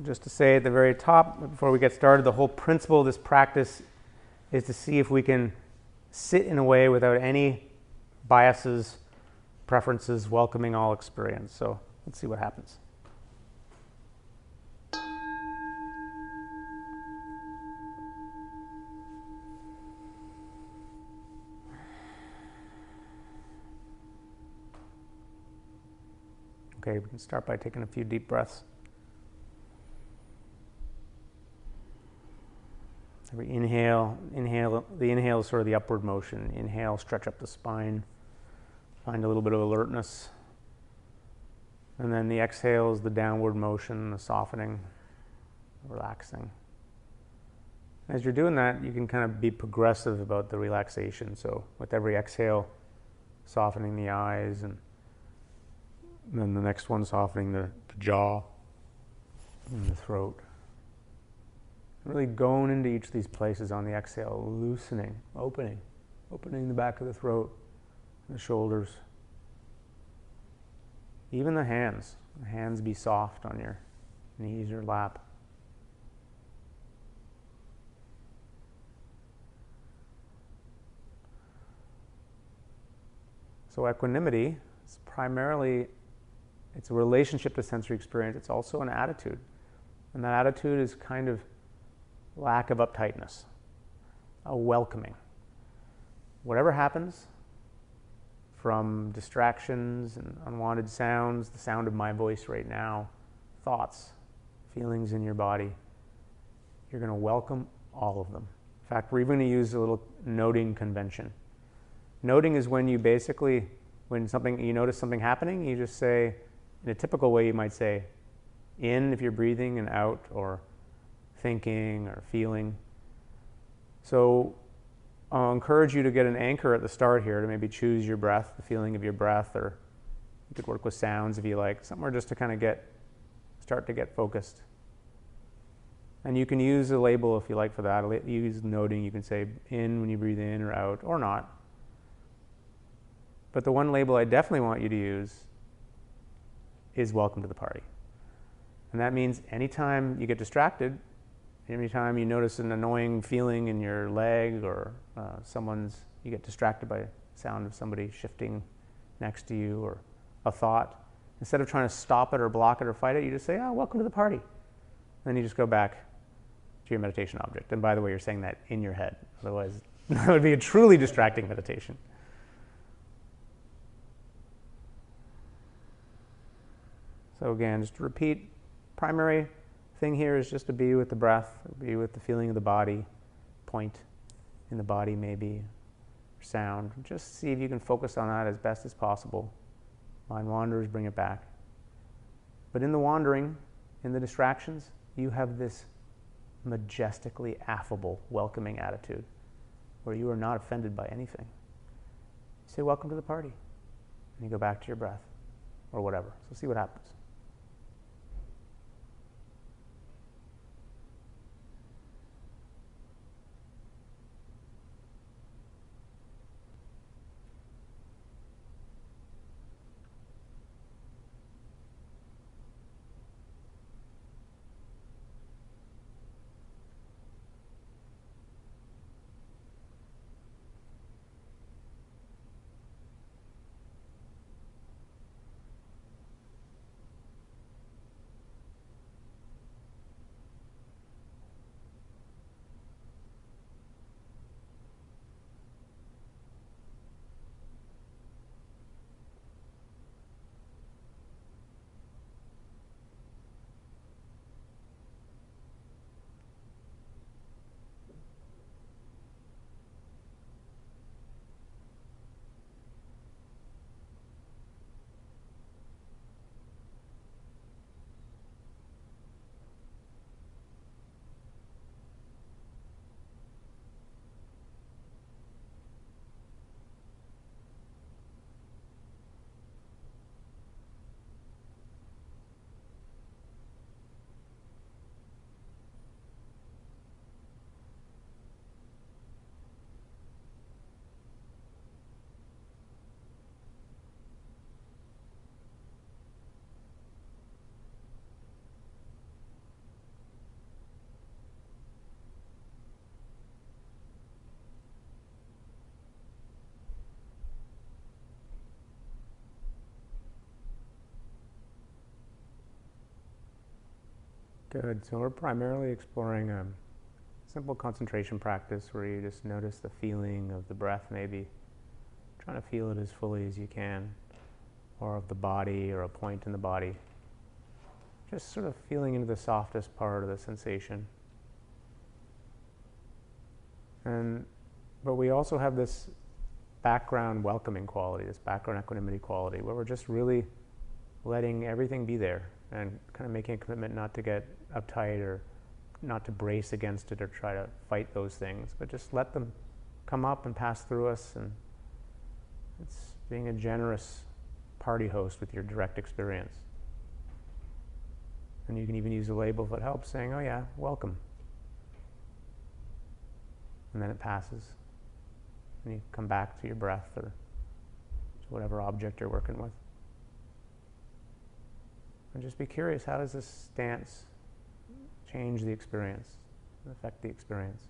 Just to say at the very top, before we get started, the whole principle of this practice is to see if we can sit in a way without any biases, preferences, welcoming all experience. So let's see what happens. Okay, we can start by taking a few deep breaths. Every inhale, the inhale is sort of the upward motion. Inhale, stretch up the spine, find a little bit of alertness. And then the exhale is the downward motion, the softening, relaxing. As you're doing that, you can kind of be progressive about the relaxation. So with every exhale, softening the eyes, and then the next one softening the jaw and the throat. Really going into each of these places on the exhale, loosening, opening the back of the throat, the shoulders. Even the hands. The hands be soft on your knees or lap. So equanimity is primarily, it's a relationship to sensory experience. It's also an attitude. And that attitude is kind of lack of uptightness, a welcoming. Whatever happens, from distractions and unwanted sounds, the sound of my voice right now, thoughts, feelings in your body, you're going to welcome all of them. In fact, we're even going to use a little noting convention. Noting is when you basically, when you notice something happening, you just say, in a typical way you might say, in if you're breathing, and out, or thinking or feeling. So I'll encourage you to get an anchor at the start here to maybe choose your breath, the feeling of your breath, or you could work with sounds if you like, somewhere just to kind of start to get focused. And you can use a label if you like for that. Use noting, you can say in when you breathe in or out, or not. But the one label I definitely want you to use is welcome to the party. And that means anytime you get distracted, anytime you notice an annoying feeling in your leg, or you get distracted by the sound of somebody shifting next to you, or a thought, instead of trying to stop it or block it or fight it, you just say, oh, welcome to the party. And then you just go back to your meditation object. And by the way, you're saying that in your head. Otherwise, that would be a truly distracting meditation. So again, just to repeat, primary thing here is just to be with the breath, be with the feeling of the body, point in the body maybe, or sound. Just see if you can focus on that as best as possible. Mind wanders, bring it back. But in the wandering, in the distractions, you have this majestically affable, welcoming attitude where you are not offended by anything. You say, welcome to the party. And you go back to your breath, or whatever. So see what happens. Good. So we're primarily exploring a simple concentration practice where you just notice the feeling of the breath, maybe trying to feel it as fully as you can, or of the body or a point in the body. Just sort of feeling into the softest part of the sensation. But we also have this background welcoming quality, this background equanimity quality, where we're just really letting everything be there and kind of making a commitment not to get uptight or not to brace against it or try to fight those things, but just let them come up and pass through us. And it's being a generous party host with your direct experience. And you can even use a label if it helps, saying, oh yeah, welcome. And then it passes. And you come back to your breath or to whatever object you're working with. And just be curious, how does this stance change the experience, affect the experience?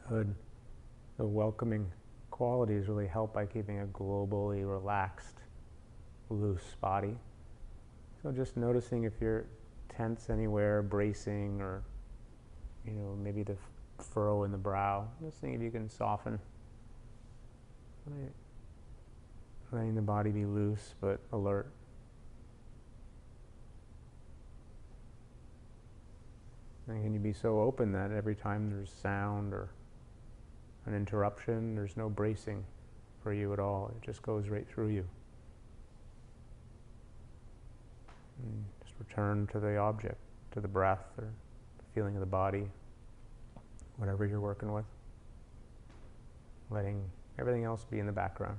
Good. The welcoming qualities really help by keeping a globally relaxed, loose body. So just noticing if you're tense anywhere, bracing, or maybe the furrow in the brow. Just seeing if you can soften, letting the body be loose but alert. And can you be so open that every time there's sound or an interruption, there's no bracing for you at all. It just goes right through you. And just return to the object, to the breath or the feeling of the body, whatever you're working with. Letting everything else be in the background.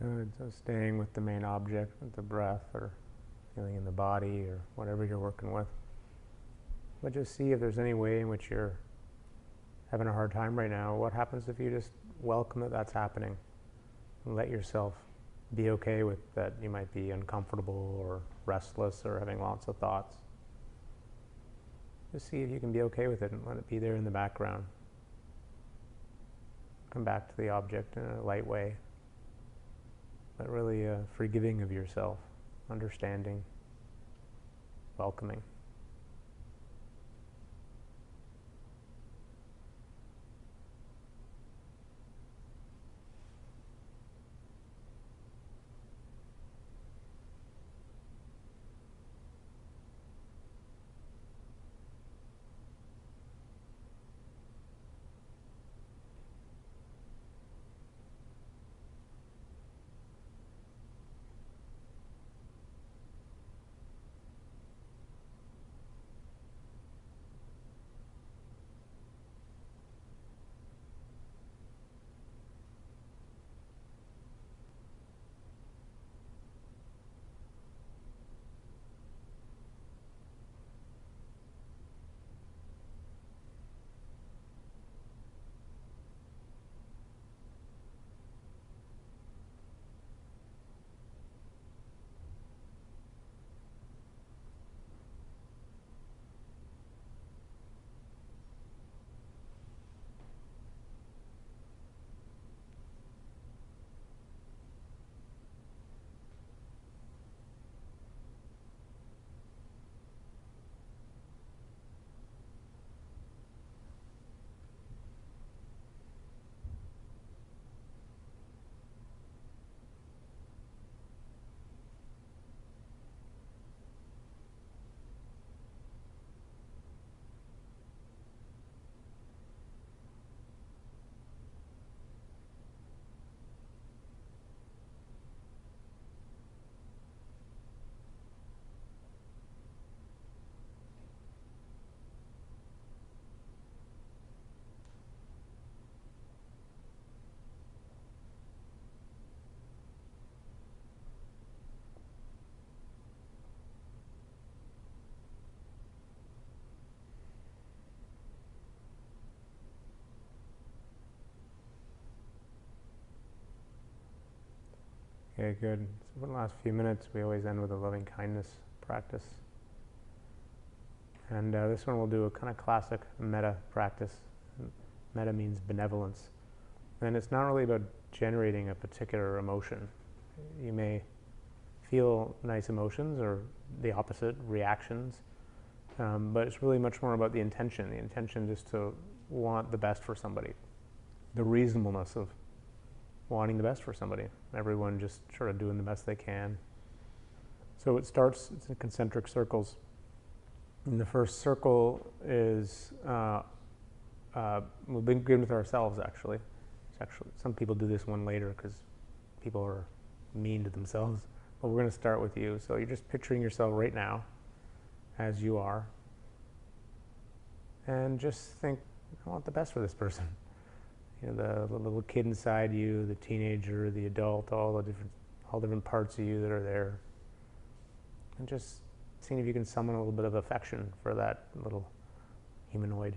Good. So staying with the main object, with the breath or feeling in the body or whatever you're working with. But just see if there's any way in which you're having a hard time right now. What happens if you just welcome that that's happening and let yourself be okay with that you might be uncomfortable or restless or having lots of thoughts. Just see if you can be okay with it and let it be there in the background. Come back to the object in a light way, but really forgiving of yourself, understanding, welcoming. Okay, good. So for the last few minutes, we always end with a loving kindness practice. And this one we'll do a kind of classic metta practice. Metta means benevolence. And it's not really about generating a particular emotion. You may feel nice emotions or the opposite, reactions, but it's really much more about the intention. The intention is to want the best for somebody. The reasonableness of wanting the best for somebody. Everyone just sort of doing the best they can. So it starts, it's in concentric circles. And the first circle is, we'll begin with ourselves actually. Some people do this one later because people are mean to themselves. But we're going to start with you. So you're just picturing yourself right now as you are. And just think, I want the best for this person. You know, the little kid inside you, the teenager, the adult, all different parts of you that are there. And just seeing if you can summon a little bit of affection for that little humanoid.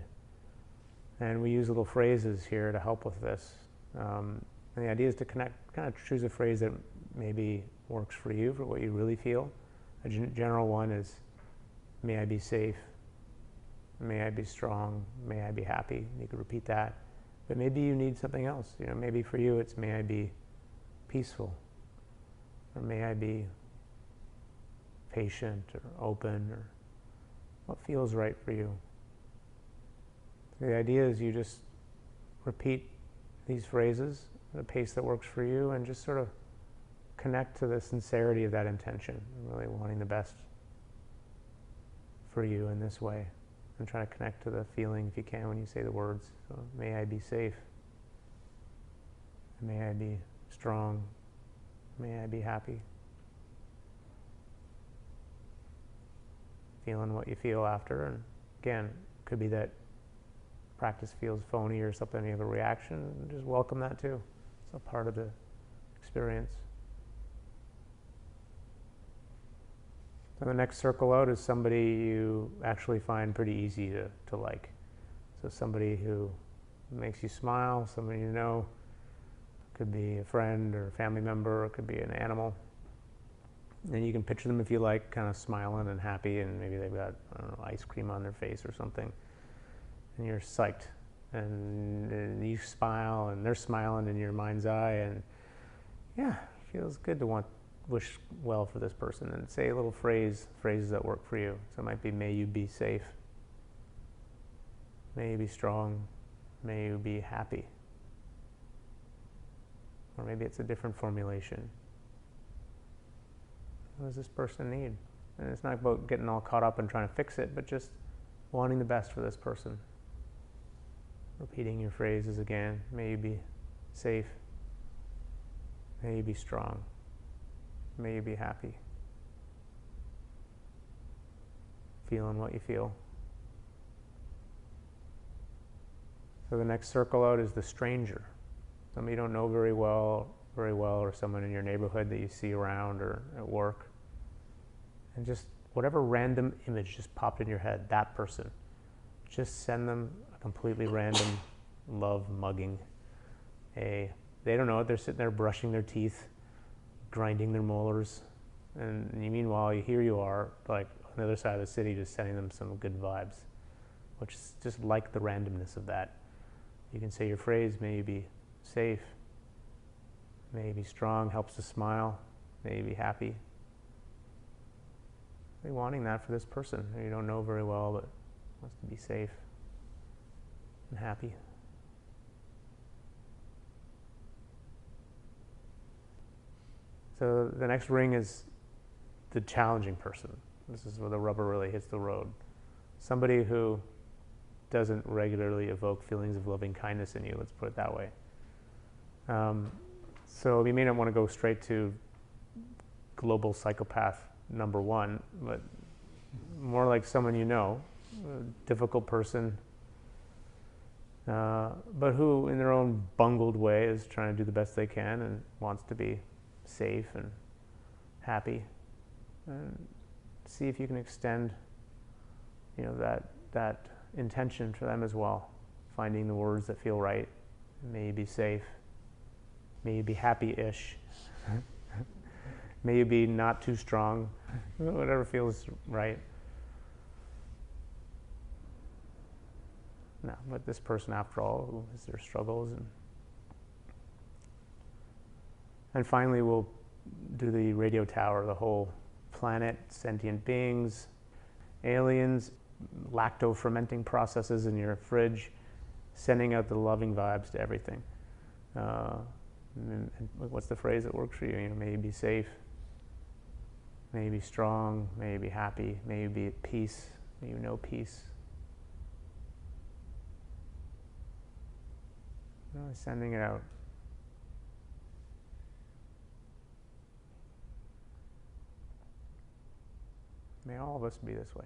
And we use little phrases here to help with this. And the idea is to kind of choose a phrase that maybe works for you, for what you really feel. A general one is, may I be safe, may I be strong, may I be happy. You could repeat that. But maybe you need something else. You know, maybe for you it's, may I be peaceful, or may I be patient or open, or what feels right for you. The idea is you just repeat these phrases at a pace that works for you and just sort of connect to the sincerity of that intention, really wanting the best for you in this way, and try to connect to the feeling if you can when you say the words. So may I be safe, may I be strong, may I be happy. Feeling what you feel after, and again, it could be that practice feels phony or something, you have a reaction, and just welcome that too. It's a part of the experience. So the next circle out is somebody you actually find pretty easy to like. So somebody who makes you smile, somebody you know. Could be a friend or a family member, or it could be an animal. And you can picture them, if you like, kind of smiling and happy, and maybe they've got, I don't know, ice cream on their face or something. And you're psyched. And you smile, and they're smiling in your mind's eye, and yeah, it feels good to wish well for this person, and say a little phrases that work for you. So it might be, may you be safe, may you be strong, may you be happy. Or maybe it's a different formulation. What does this person need? And it's not about getting all caught up and trying to fix it, but just wanting the best for this person. Repeating your phrases again. May you be safe, may you be strong, may you be happy. Feeling what you feel. So the next circle out is the stranger. Somebody you don't know very well, or someone in your neighborhood that you see around or at work. And just whatever random image just popped in your head, that person, just send them a completely random love mugging. They don't know it, they're sitting there brushing their teeth, grinding their molars, and meanwhile here you are, like on the other side of the city, just sending them some good vibes, which is just like the randomness of that. You can say your phrase, may you be safe, may you be strong, helps to smile, may you be happy. You're wanting that for this person who you don't know very well, but wants to be safe and happy. So the next ring is the challenging person. This is where the rubber really hits the road. Somebody who doesn't regularly evoke feelings of loving kindness in you, let's put it that way. So you may not want to go straight to global psychopath number one, but more like someone you know, a difficult person, but who in their own bungled way is trying to do the best they can and wants to be safe and happy. And see if you can extend, that intention for them as well. Finding the words that feel right. May you be safe. May you be happy-ish. May you be not too strong, whatever feels right. No, but this person, after all, has their struggles. And finally, we'll do the radio tower, the whole planet, sentient beings, aliens, lacto-fermenting processes in your fridge, sending out the loving vibes to everything. And what's the phrase that works for you? You know, may you be safe, may you be strong, may you be happy, may you be at peace, may you know peace. Really sending it out. May all of us be this way.